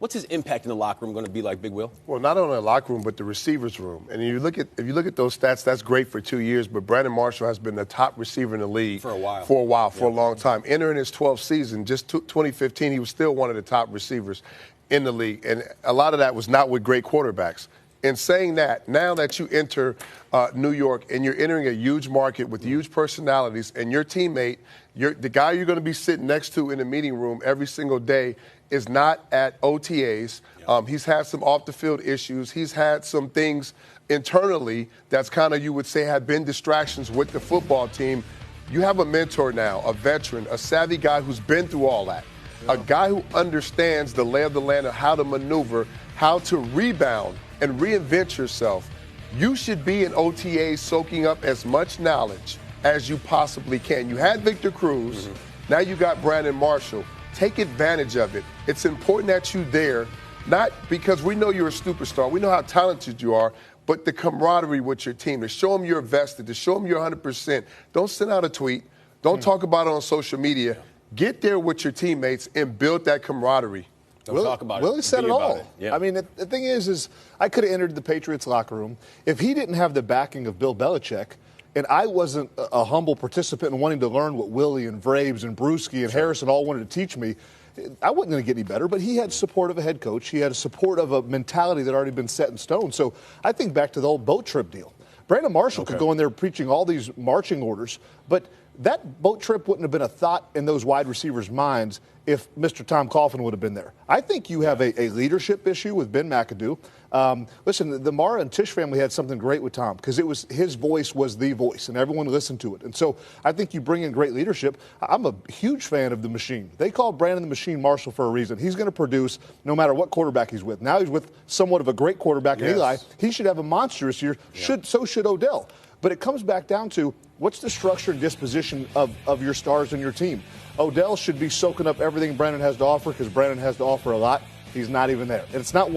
What's his impact in the locker room going to be like, Big Will? Well, not only the locker room, but the receivers room. And if you look at those stats, that's great for 2 years. But Brandon Marshall has been the top receiver in the league for a while, for a long time. Entering his 12th season, just 2015, he was still one of the top receivers in the league. And a lot of that was not with great quarterbacks. In saying that, now that you enter New York and you're entering a huge market with huge personalities, and your teammate, the guy you're going to be sitting next to in the meeting room every single day, is not at OTAs. He's had some off-the-field issues. He's had some things internally that's kind of, you would say, have been distractions with the football team. You have a mentor now, a veteran, a savvy guy who's been through all that, a guy who understands the lay of the land of how to maneuver, how to rebound and reinvent yourself. You should be in OTAs soaking up as much knowledge as you possibly can. You had Victor Cruz. Now you got Brandon Marshall. Take advantage of it. It's important that you're there, not because we know you're a superstar. We know how talented you are, but the camaraderie with your team, to show them you're vested, to show them you're 100%. Don't send out a tweet. Don't talk about it on social media. Get there with your teammates and build that camaraderie. Don't talk about it. Willie said it all. Yeah. I mean, the thing is I could have entered the Patriots locker room. If he didn't have the backing of Bill Belichick, and I wasn't a humble participant in wanting to learn what Willie and Vraves and Brewski and Harrison all wanted to teach me, I wasn't going to get any better. But he had support of a head coach. He had support of a mentality that had already been set in stone. So I think back to the old boat trip deal. Brandon Marshall could go in there preaching all these marching orders, but that boat trip wouldn't have been a thought in those wide receivers' minds if Mr. Tom Coughlin would have been there. I think you have a leadership issue with Ben McAdoo. Listen, the Mara and Tisch family had something great with Tom because it was his voice was the voice, and everyone listened to it. And so I think you bring in great leadership. I'm a huge fan of the machine. They call Brandon the Machine Marshall for a reason. He's going to produce no matter what quarterback he's with. Now he's with somewhat of a great quarterback in Eli. He should have a monstrous year. So should Odell. But it comes back down to what's the structure and disposition of your stars and your team. Odell should be soaking up everything Brandon has to offer because Brandon has to offer a lot. He's not even there. And it's not one